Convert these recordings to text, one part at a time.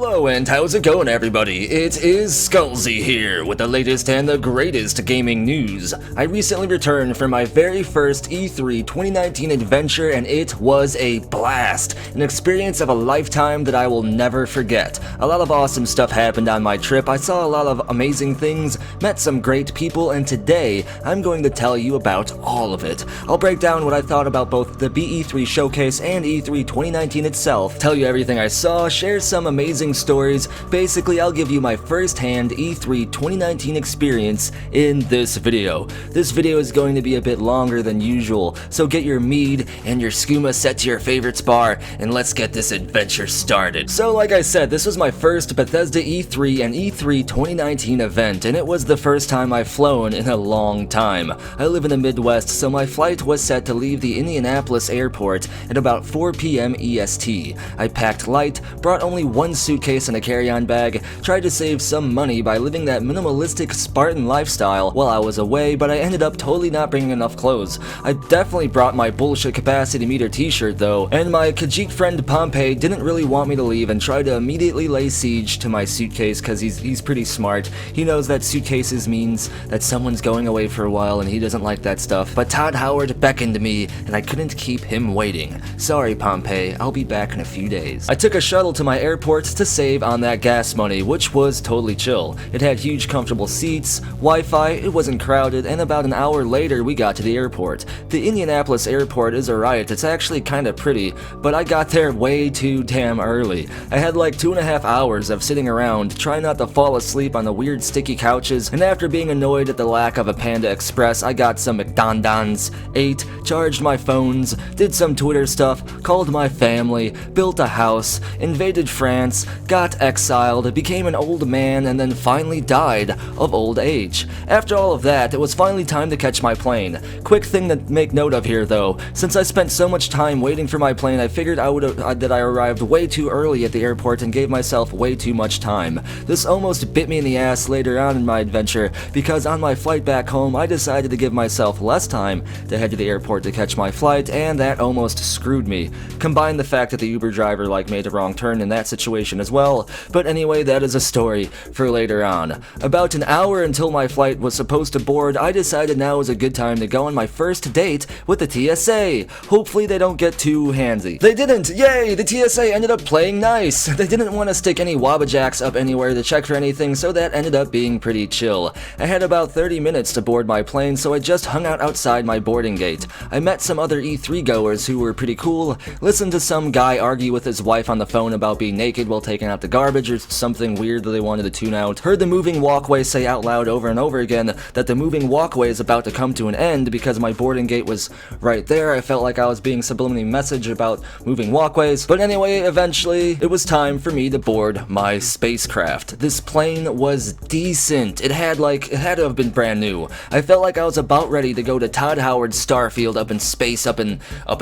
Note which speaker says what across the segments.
Speaker 1: Hello and how's it going, everybody? It is Skullzi here with the latest and the greatest gaming news. I recently returned from my very first E3 2019 adventure and it was a blast. An experience of a lifetime that I will never forget. A lot of awesome stuff happened on my trip. I saw a lot of amazing things, met some great people, and today I'm going to tell you about all of it. I'll break down what I thought about both the BE3 showcase and E3 2019 itself, tell you everything I saw, share some amazing stories. Basically, I'll give you my first-hand E3 2019 experience in this video. This video is going to be a bit longer than usual, so get your mead and your skooma set to your favorite bar, and let's get this adventure started. So like I said, this was my first Bethesda E3 and E3 2019 event, and it was the first time I've flown in a long time. I live in the Midwest, so my flight was set to leave the Indianapolis airport at about 4 p.m. EST. I packed light, brought only one suitcase and a carry-on bag, tried to save some money by living that minimalistic Spartan lifestyle while I was away, but I ended up totally not bringing enough clothes. I definitely brought my bullshit capacity meter t-shirt though, and my Khajiit friend Pompey didn't really want me to leave and tried to immediately lay siege to my suitcase because he's pretty smart. He knows that suitcases means that someone's going away for a while and he doesn't like that stuff. But Todd Howard beckoned to me and I couldn't keep him waiting. Sorry Pompey, I'll be back in a few days. I took a shuttle to my airport to save on that gas money, which was totally chill. It had huge comfortable seats, Wi-Fi, it wasn't crowded, and about an hour later we got to the airport. The Indianapolis airport is a riot. It's actually kinda pretty, but I got there way too damn early. I had like 2.5 hours of sitting around, trying not to fall asleep on the weird sticky couches, and after being annoyed at the lack of a Panda Express, I got some McDonald's, ate, charged my phones, did some Twitter stuff, called my family, built a house, invaded France, got exiled, became an old man, and then finally died of old age. After all of that, it was finally time to catch my plane. Quick thing to make note of here though, since I spent so much time waiting for my plane, I figured that I arrived way too early at the airport and gave myself way too much time. This almost bit me in the ass later on in my adventure, because on my flight back home, I decided to give myself less time to head to the airport to catch my flight, and that almost screwed me. Combine the fact that the Uber driver made a wrong turn in that situation as well, but anyway, that is a story for later on. About an hour until my flight was supposed to board, I decided now was a good time to go on my first date with the TSA. Hopefully they don't get too handsy. They didn't! Yay! The TSA ended up playing nice! They didn't want to stick any wabajacks up anywhere to check for anything, so that ended up being pretty chill. I had about 30 minutes to board my plane, so I just hung out outside my boarding gate. I met some other E3 goers who were pretty cool, listened to some guy argue with his wife on the phone about being naked while taking out the garbage or something weird that they wanted to tune out, heard the moving walkway say out loud over and over again that the moving walkway is about to come to an end because my boarding gate was right there. I felt like I was being subliminally messaged about moving walkways, but anyway, eventually it was time for me to board my spacecraft. This plane was decent. It had to have been brand new. I felt like I was about ready to go to Todd Howard's Starfield up in space, up in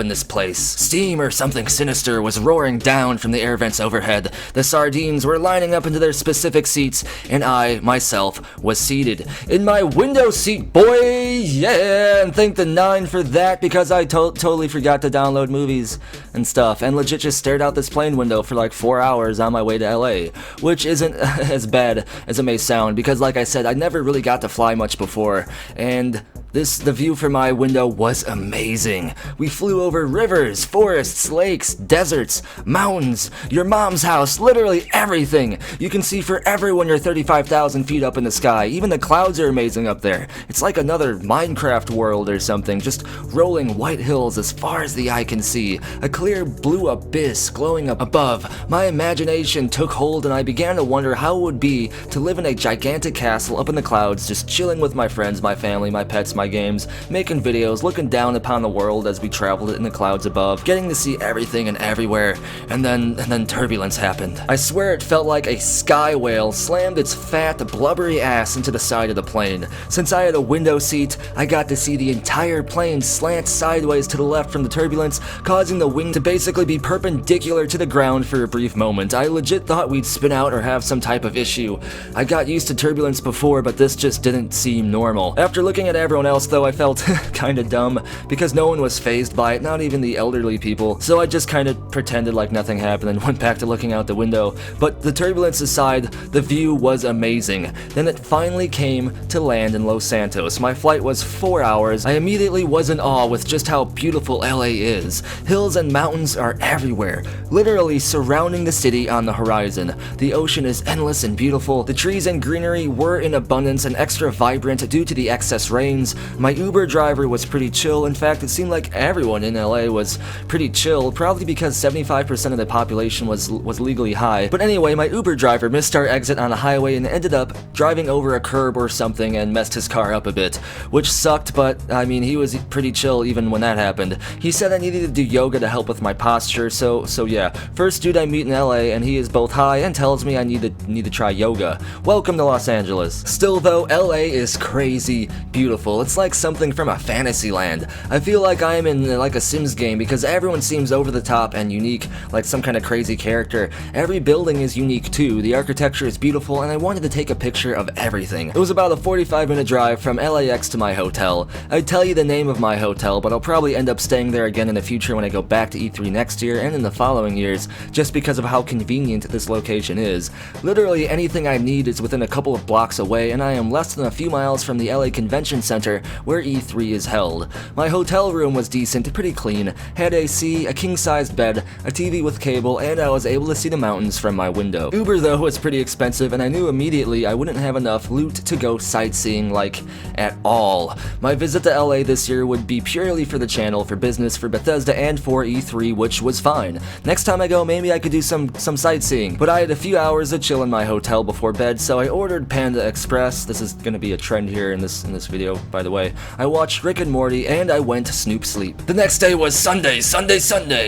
Speaker 1: this place. Steam or something sinister was roaring down from the air vents overhead. The sardines were lining up into their specific seats, and I, myself, was seated in my window seat, boy, yeah, and thank the 9 for that because I totally forgot to download movies and stuff, and legit just stared out this plane window for like 4 hours on my way to LA, which isn't as bad as it may sound, because like I said, I never really got to fly much before, and the view from my window was amazing. We flew over rivers, forests, lakes, deserts, mountains, your mom's house, literally everything. You can see forever when you're 35,000 feet up in the sky. Even the clouds are amazing up there. It's like another Minecraft world or something, just rolling white hills as far as the eye can see. A clear blue abyss glowing up above. My imagination took hold and I began to wonder how it would be to live in a gigantic castle up in the clouds, just chilling with my friends, my family, my pets, my games, making videos, looking down upon the world as we traveled in the clouds above, getting to see everything and everywhere, and then turbulence happened. I swear it felt like a sky whale slammed its fat, blubbery ass into the side of the plane. Since I had a window seat, I got to see the entire plane slant sideways to the left from the turbulence, causing the wing to basically be perpendicular to the ground for a brief moment. I legit thought we'd spin out or have some type of issue. I got used to turbulence before, but this just didn't seem normal. After looking at everyone else, though, I felt kinda dumb, because no one was fazed by it, not even the elderly people, so I just kinda pretended like nothing happened and went back to looking out the window. But the turbulence aside, the view was amazing. Then it finally came to land in Los Santos. My flight was 4 hours. I immediately was in awe with just how beautiful LA is. Hills and mountains are everywhere, literally surrounding the city on the horizon. The ocean is endless and beautiful. The trees and greenery were in abundance and extra vibrant due to the excess rains. My Uber driver was pretty chill. In fact, it seemed like everyone in LA was pretty chill, probably because 75% of the population was legally high. But anyway, my Uber driver missed our exit on a highway and ended up driving over a curb or something and messed his car up a bit, which sucked, but I mean, he was pretty chill even when that happened. He said I needed to do yoga to help with my posture, so yeah. First dude I meet in LA, and he is both high and tells me I need to try yoga. Welcome to Los Angeles. Still though, LA is crazy beautiful. It's like something from a fantasy land. I feel like I am in like a Sims game because everyone seems over the top and unique, like some kind of crazy character. Every building is unique too. The architecture is beautiful, and I wanted to take a picture of everything. It was about a 45-minute drive from LAX to my hotel. I'd tell you the name of my hotel, but I'll probably end up staying there again in the future when I go back to E3 next year and in the following years, just because of how convenient this location is. Literally anything I need is within a couple of blocks away, and I am less than a few miles from the LA Convention Center where E3 is held. My hotel room was decent, pretty clean, had AC, a king-sized bed, a TV with cable, and I was able to see the mountains from my window. Uber though was pretty expensive, and I knew immediately I wouldn't have enough loot to go sightseeing, like, at all. My visit to LA this year would be purely for the channel, for business, for Bethesda, and for E3, which was fine. Next time I go, maybe I could do some sightseeing, but I had a few hours to chill in my hotel before bed, so I ordered Panda Express. This is gonna be a trend here in this video, by the way. I watched Rick and Morty, and I went to snoop sleep. The next day was Sunday,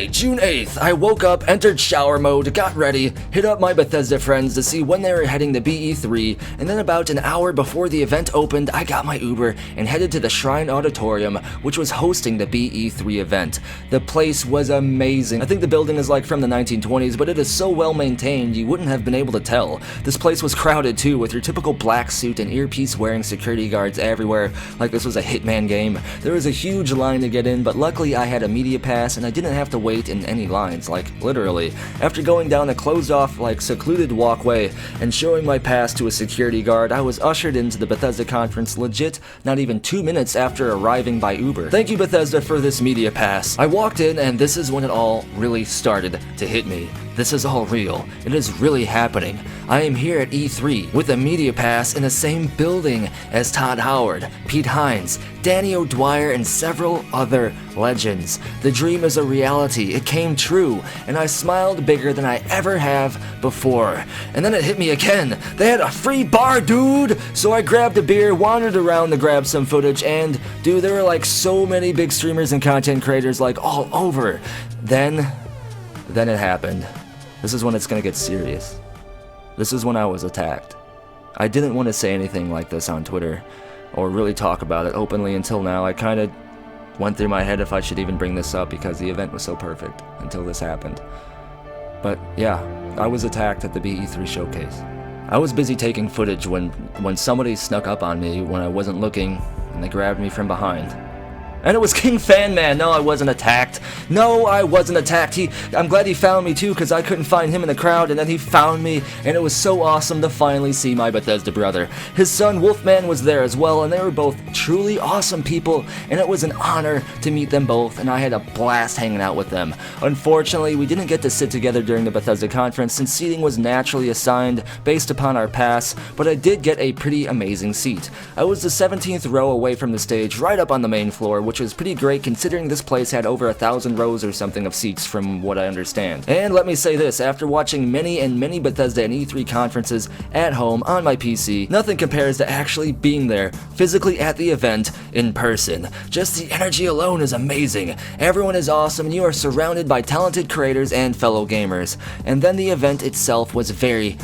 Speaker 1: June 8th. I woke up, entered shower mode, got ready, hit up my Bethesda friends to see when they were heading to BE3, and then about an hour before the event opened, I got my Uber and headed to the Shrine Auditorium, which was hosting the BE3 event. The place was amazing. I think the building is like from the 1920s, but it is so well maintained you wouldn't have been able to tell. This place was crowded too, with your typical black suit and earpiece wearing security guards everywhere, like this was a Hitman game. There was a huge line to get in, but luckily I had a media pass and I didn't have to wait in any lines, like literally. After going down a closed off, like secluded walkway and showing my pass to a security guard, I was ushered into the Bethesda conference legit not even 2 minutes after arriving by Uber. Thank you Bethesda for this media pass. I walked in and this is when it all really started to hit me. This is all real. It is really happening. I am here at E3 with a media pass in the same building as Todd Howard, Pete Hines, Danny O'Dwyer, and several other legends. The dream is a reality. It came true, and I smiled bigger than I ever have before. And then it hit me again. They had a free bar, dude! So I grabbed a beer, wandered around to grab some footage, and dude, there were like so many big streamers and content creators like all over. Then it happened. This is when it's gonna get serious. This is when I was attacked. I didn't want to say anything like this on Twitter, or really talk about it openly until now. I kinda went through my head if I should even bring this up because the event was so perfect until this happened. But yeah, I was attacked at the BE3 showcase. I was busy taking footage when somebody snuck up on me when I wasn't looking, and they grabbed me from behind. And it was King Fan Man. No, I wasn't attacked. No, I wasn't attacked. I'm glad he found me too, because I couldn't find him in the crowd, and then he found me, and it was so awesome to finally see my Bethesda brother. His son Wolfman was there as well, and they were both truly awesome people, and it was an honor to meet them both, and I had a blast hanging out with them. Unfortunately, we didn't get to sit together during the Bethesda conference, since seating was naturally assigned based upon our pass, but I did get a pretty amazing seat. I was the 17th row away from the stage, right up on the main floor, which was pretty great considering this place had over 1,000 rows or something of seats from what I understand. And let me say this, after watching many Bethesda and E3 conferences at home on my PC, nothing compares to actually being there, physically at the event, in person. Just the energy alone is amazing. Everyone is awesome and you are surrounded by talented creators and fellow gamers. And then the event itself was very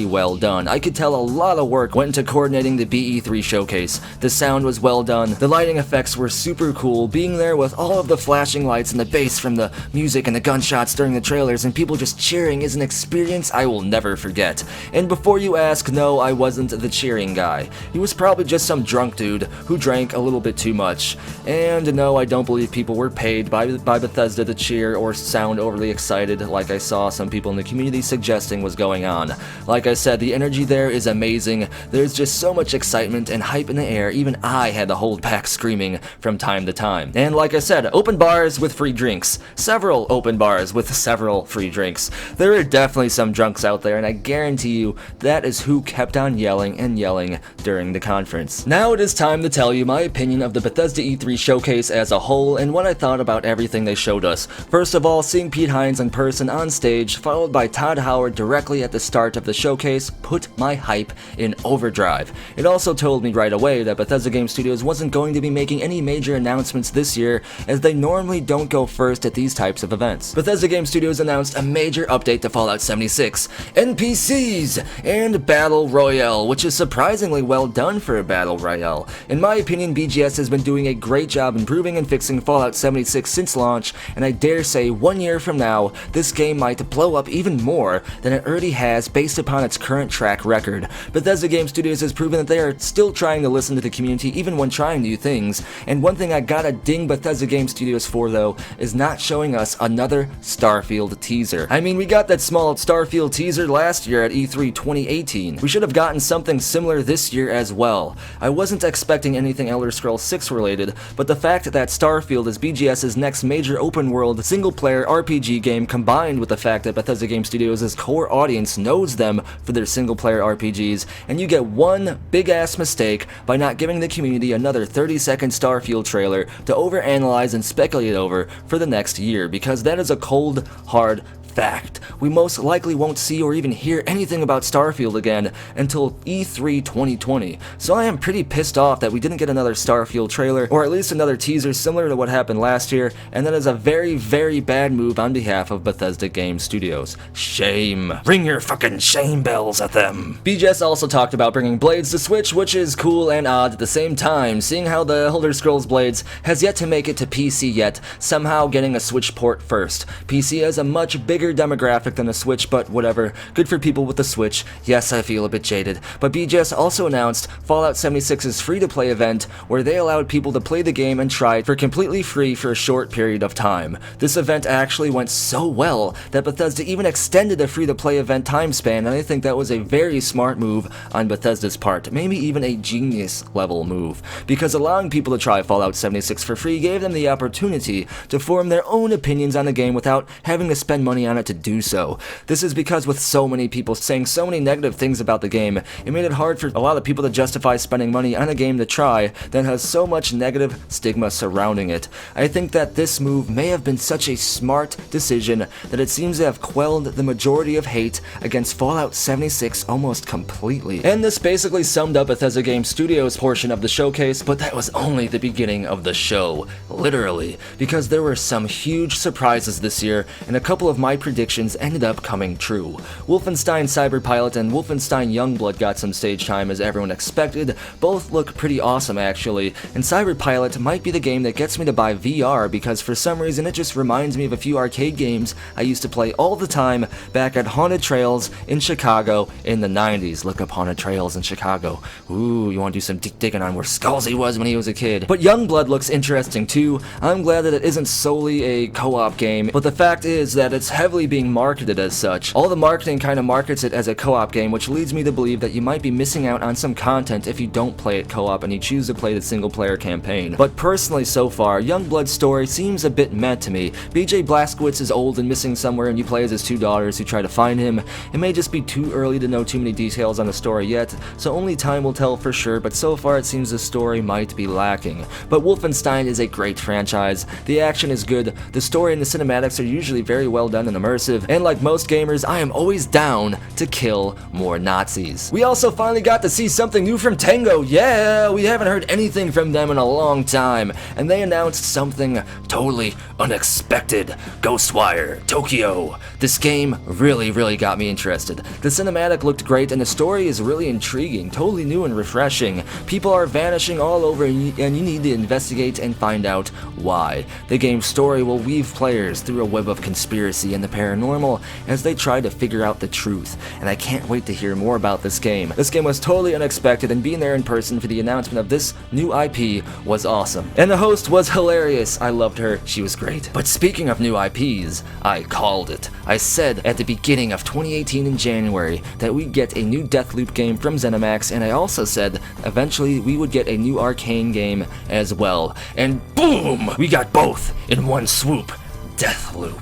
Speaker 1: well done. I could tell a lot of work went into coordinating the BE3 showcase. The sound was well done, the lighting effects were super cool, being there with all of the flashing lights and the bass from the music and the gunshots during the trailers and people just cheering is an experience I will never forget. And before you ask, no, I wasn't the cheering guy. He was probably just some drunk dude who drank a little bit too much. And no, I don't believe people were paid by Bethesda to cheer or sound overly excited like I saw some people in the community suggesting was going on. Like I said, the energy there is amazing. There's just so much excitement and hype in the air, even I had to hold back screaming from time to time. And like I said, open bars with free drinks. Several open bars with several free drinks. There are definitely some drunks out there, and I guarantee you that is who kept on yelling and yelling during the conference. Now it is time to tell you my opinion of the Bethesda E3 showcase as a whole and what I thought about everything they showed us. First of all, seeing Pete Hines in person on stage, followed by Todd Howard directly at the start of the showcase, put my hype in overdrive. It also told me right away that Bethesda Game Studios wasn't going to be making any major announcements this year, as they normally don't go first at these types of events. Bethesda Game Studios announced a major update to Fallout 76, NPCs, and Battle Royale, which is surprisingly well done for a Battle Royale. In my opinion, BGS has been doing a great job improving and fixing Fallout 76 since launch, and I dare say 1 year from now, this game might blow up even more than it already has based upon its current track record. Bethesda Game Studios has proven that they are still trying to listen to the community even when trying new things, and one thing I gotta ding Bethesda Game Studios for though, is not showing us another Starfield teaser. I mean, we got that small Starfield teaser last year at E3 2018. We should have gotten something similar this year as well. I wasn't expecting anything Elder Scrolls 6 related, but the fact that Starfield is BGS's next major open world single-player RPG game, combined with the fact that Bethesda Game Studios' core audience knows them for their single-player RPGs, and you get one big-ass mistake by not giving the community another 30-second Starfield trailer to overanalyze and speculate over for the next year, because that is a cold, hard fact. We most likely won't see or even hear anything about Starfield again until E3 2020, so I am pretty pissed off that we didn't get another Starfield trailer, or at least another teaser similar to what happened last year, and that is a very, very bad move on behalf of Bethesda Game Studios. Shame. Ring your fucking shame bells at them. BGS also talked about bringing Blades to Switch, which is cool and odd at the same time, seeing how the Elder Scrolls Blades has yet to make it to PC yet, somehow getting a Switch port first. PC has a much bigger demographic than a Switch, but whatever. Good for people with the Switch. Yes, I feel a bit jaded. But BGS also announced Fallout 76's free-to-play event, where they allowed people to play the game and try it for completely free for a short period of time. This event actually went so well that Bethesda even extended the free-to-play event time span, and I think that was a very smart move on Bethesda's part, maybe even a genius-level move, because allowing people to try Fallout 76 for free gave them the opportunity to form their own opinions on the game without having to spend money on it to do so. This is because with so many people saying so many negative things about the game, it made it hard for a lot of people to justify spending money on a game to try that has so much negative stigma surrounding it. I think that this move may have been such a smart decision that it seems to have quelled the majority of hate against Fallout 76 almost completely. And this basically summed up Bethesda Game Studios' portion of the showcase, but that was only the beginning of the show, literally, because there were some huge surprises this year, and a couple of my predictions ended up coming true. Wolfenstein Cyberpilot and Wolfenstein Youngblood got some stage time as everyone expected. Both look pretty awesome actually, and Cyberpilot might be the game that gets me to buy VR because for some reason it just reminds me of a few arcade games I used to play all the time back at Haunted Trails in Chicago in the 90s. Look up Haunted Trails in Chicago. Ooh, you want to do some digging on where Skullzi was when he was a kid. But Youngblood looks interesting too. I'm glad that it isn't solely a co-op game, but the fact is that it's heavily being marketed as such. All the marketing kind of markets it as a co-op game, which leads me to believe that you might be missing out on some content if you don't play it co-op and you choose to play the single-player campaign. But personally, so far, Youngblood's story seems a bit meh to me. BJ Blazkowicz is old and missing somewhere, and you play as his two daughters who try to find him. It may just be too early to know too many details on the story yet, so only time will tell for sure, but so far it seems the story might be lacking. But Wolfenstein is a great franchise. The action is good, the story and the cinematics are usually very well done, and the immersive, and like most gamers, I am always down to kill more Nazis. We also finally got to see something new from Tango. Yeah, we haven't heard anything from them in a long time, and they announced something totally unexpected. Ghostwire Tokyo. This game really got me interested. The cinematic looked great, and the story is really intriguing, totally new and refreshing. People are vanishing all over, and you need to investigate and find out why. The game's story will weave players through a web of conspiracy and the paranormal as they try to figure out the truth, and I can't wait to hear more about this game. This game was totally unexpected, and being there in person for the announcement of this new IP was awesome. And the host was hilarious. I loved her. She was great. But speaking of new IPs, I called it. I said at the beginning of 2018 in January that we'd get a new Deathloop game from ZeniMax, and I also said eventually we would get a new Arcane game as well. And boom! We got both in one swoop. Deathloop.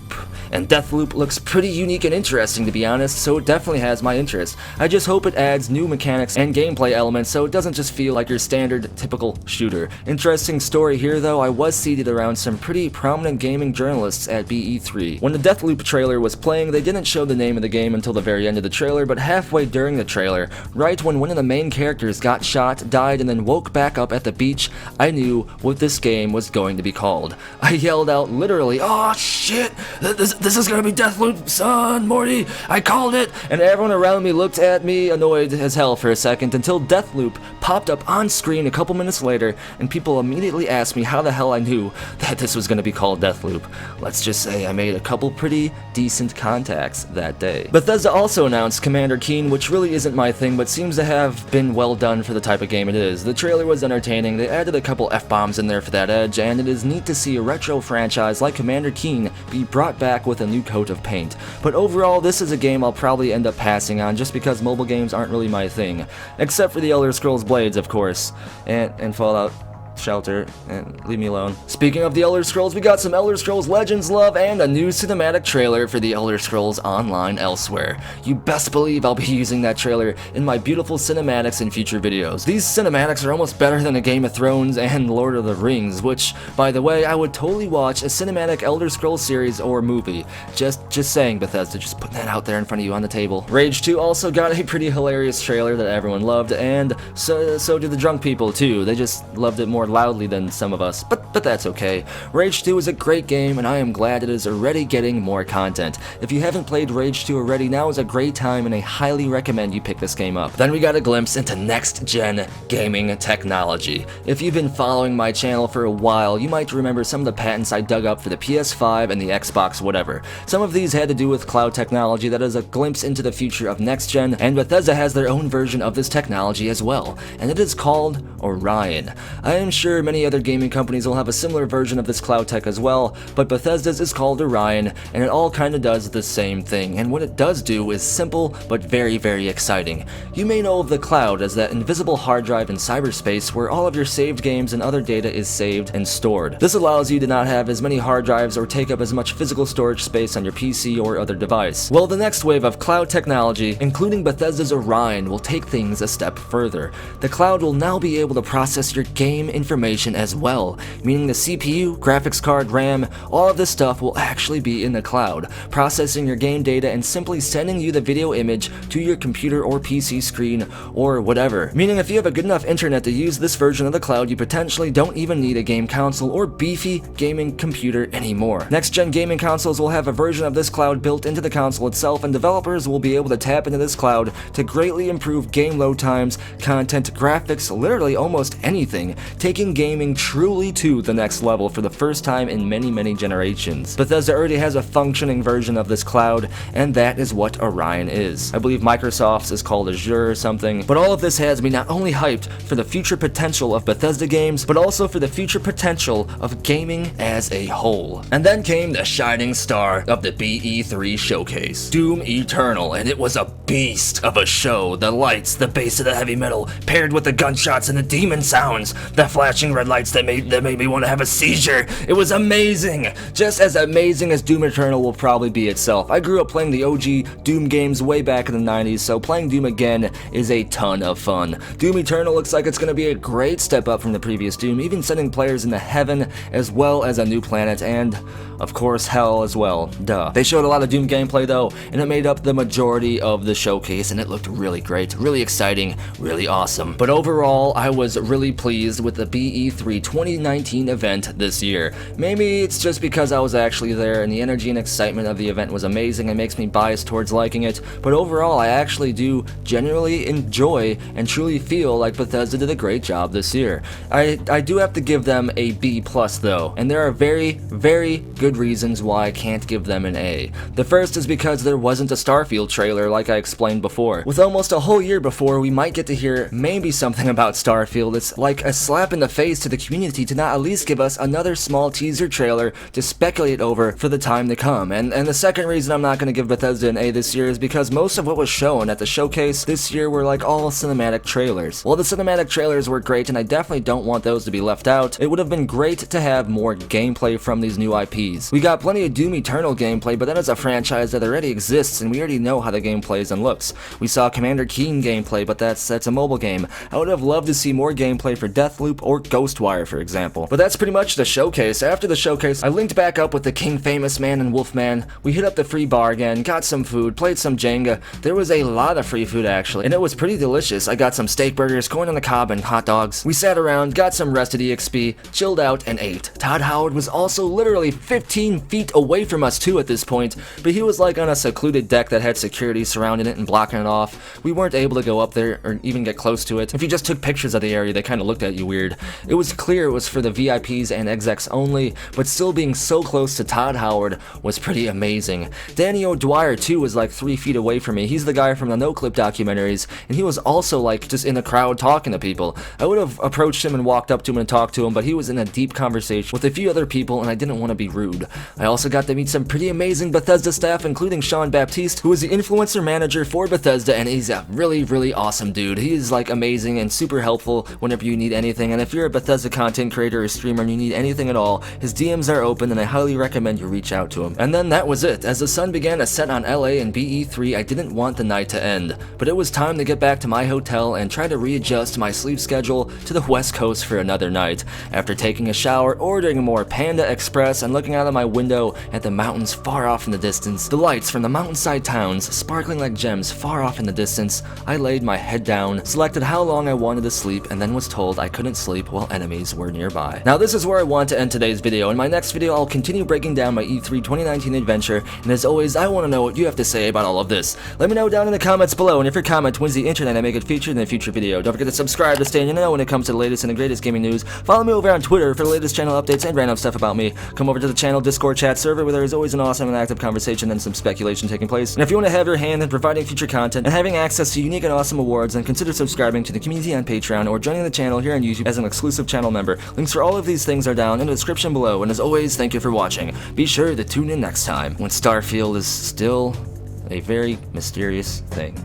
Speaker 1: And Deathloop looks pretty unique and interesting, to be honest, so it definitely has my interest. I just hope it adds new mechanics and gameplay elements so it doesn't just feel like your standard, typical shooter. Interesting story here though, I was seated around some pretty prominent gaming journalists at BE3. When the Deathloop trailer was playing, they didn't show the name of the game until the very end of the trailer, but halfway during the trailer, right when one of the main characters got shot, died, and then woke back up at the beach, I knew what this game was going to be called. I yelled out literally, "Oh shit! This is gonna be Deathloop, son, Morty, I called it!" And everyone around me looked at me annoyed as hell for a second until Deathloop popped up on screen a couple minutes later, and people immediately asked me how the hell I knew that this was gonna be called Deathloop. Let's just say I made a couple pretty decent contacts that day. Bethesda also announced Commander Keen, which really isn't my thing, but seems to have been well done for the type of game it is. The trailer was entertaining, they added a couple F-bombs in there for that edge, and it is neat to see a retro franchise like Commander Keen be brought back with a new coat of paint. But overall, this is a game I'll probably end up passing on just because mobile games aren't really my thing. Except for the Elder Scrolls Blades, of course, and Fallout Shelter, and leave me alone. Speaking of the Elder Scrolls, we got some Elder Scrolls Legends love and a new cinematic trailer for the Elder Scrolls Online Elsewhere. You best believe I'll be using that trailer in my beautiful cinematics in future videos. These cinematics are almost better than a Game of Thrones and Lord of the Rings, which, by the way, I would totally watch a cinematic Elder Scrolls series or movie. Just saying, Bethesda, just putting that out there in front of you on the table. Rage 2 also got a pretty hilarious trailer that everyone loved, and so did the drunk people too. They just loved it more loudly than some of us, but that's okay. Rage 2 is a great game, and I am glad it is already getting more content. If you haven't played Rage 2 already, now is a great time, and I highly recommend you pick this game up. Then we got a glimpse into next-gen gaming technology. If you've been following my channel for a while, you might remember some of the patents I dug up for the PS5 and the Xbox whatever. Some of these had to do with cloud technology that is a glimpse into the future of next-gen, and Bethesda has their own version of this technology as well, and it is called Orion. I am sure many other gaming companies will have a similar version of this cloud tech as well, but Bethesda's is called Orion, and it all kinda does the same thing, and what it does do is simple but very exciting. You may know of the cloud as that invisible hard drive in cyberspace where all of your saved games and other data is saved and stored. This allows you to not have as many hard drives or take up as much physical storage space on your PC or other device. Well, the next wave of cloud technology, including Bethesda's Orion, will take things a step further. The cloud will now be able to process your game information as well, meaning the CPU, graphics card, RAM, all of this stuff will actually be in the cloud, processing your game data and simply sending you the video image to your computer or PC screen or whatever. Meaning if you have a good enough internet to use this version of the cloud, you potentially don't even need a game console or beefy gaming computer anymore. Next-gen gaming consoles will have a version of this cloud built into the console itself, and developers will be able to tap into this cloud to greatly improve game load times, content, graphics, literally almost anything, taking gaming truly to the next level for the first time in many generations. Bethesda already has a functioning version of this cloud, and that is what Orion is. I believe Microsoft's is called Azure or something, but all of this has me not only hyped for the future potential of Bethesda games, but also for the future potential of gaming as a whole. And then came the shining star of the BE3 showcase, Doom Eternal, and it was a beast of a show. The lights, the bass of the heavy metal, paired with the gunshots and the demon sounds, the flashing red lights that made me want to have a seizure. It was amazing! Just as amazing as Doom Eternal will probably be itself. I grew up playing the OG Doom games way back in the 90s, so playing Doom again is a ton of fun. Doom Eternal looks like it's going to be a great step up from the previous Doom, even sending players into heaven as well as a new planet and, of course, hell as well. Duh. They showed a lot of Doom gameplay though, and it made up the majority of the showcase, and it looked really great, really exciting, really awesome. But overall, I was really pleased with the BE3 2019 event this year. Maybe it's just because I was actually there and the energy and excitement of the event was amazing and makes me biased towards liking it, but overall I actually do genuinely enjoy and truly feel like Bethesda did a great job this year. I do have to give them a B+ though, and there are very, very good reasons why I can't give them an A. The first is because there wasn't a Starfield trailer like I explained before. With almost a whole year before, we might get to hear maybe something about Starfield. It's like a slap in the face to the community to not at least give us another small teaser trailer to speculate over for the time to come. And the second reason I'm not going to give Bethesda an A this year is because most of what was shown at the showcase this year were like all cinematic trailers. While the cinematic trailers were great, and I definitely don't want those to be left out, it would have been great to have more gameplay from these new IPs. We got plenty of Doom Eternal gameplay, but that is a franchise that already exists and we already know how the game plays and looks. We saw Commander Keen gameplay, but that's a mobile game. I would have loved to see more gameplay for Deathloop or Ghostwire, for example. But that's pretty much the showcase. After the showcase, I linked back up with the King Famous Man and Wolfman. We hit up the free bar again, got some food, played some Jenga. There was a lot of free food actually, and it was pretty delicious. I got some steak burgers, corn on the cob, and hot dogs. We sat around, got some rested EXP, chilled out, and ate. Todd Howard was also literally 15 feet away from us too at this point, but he was like on a secluded deck that had security surrounding it and blocking it off. We weren't able to go up there or even get close to it. If you just took pictures of the area, they kind of looked at you weird. It was clear it was for the VIPs and execs only, but still being so close to Todd Howard was pretty amazing. Danny O'Dwyer too was like 3 feet away from me. He's the guy from the NoClip documentaries, and he was also like just in the crowd talking to people. I would have approached him and walked up to him and talked to him, but he was in a deep conversation with a few other people and I didn't want to be rude. I also got to meet some pretty amazing Bethesda staff, including Sean Baptiste, who is the influencer manager for Bethesda, and he's a really, really awesome dude. He is like amazing and super helpful whenever you need anything, and if you're a Bethesda content creator or streamer and you need anything at all, his DMs are open and I highly recommend you reach out to him. And then that was it. As the sun began to set on LA and BE3, I didn't want the night to end, but it was time to get back to my hotel and try to readjust my sleep schedule to the West Coast for another night. After taking a shower, ordering more Panda Express, and looking out of my window at the mountains far off in the distance, the lights from the mountainside towns sparkling like gems far off in the distance, I laid my head down, selected how long I wanted to sleep, and then was told I couldn't sleep while enemies were nearby. Now this is where I want to end today's video. In my next video, I'll continue breaking down my E3 2019 adventure, and as always, I want to know what you have to say about all of this. Let me know down in the comments below, and if your comment wins the internet, I make it featured in a future video. Don't forget to subscribe to stay in the know when it comes to the latest and the greatest gaming news. Follow me over on Twitter for the latest channel updates and random stuff about me. Come over to the channel Discord chat server where there is always an awesome and active conversation and some speculation taking place. And if you want to have your hand in providing future content and having access to unique and awesome awards, then consider subscribing to the community on Patreon or joining the channel here on YouTube as an exclusive channel member. Links for all of these things are down in the description below, and as always, thank you for watching. Be sure to tune in next time when Starfield is still a very mysterious thing.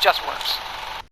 Speaker 2: just works.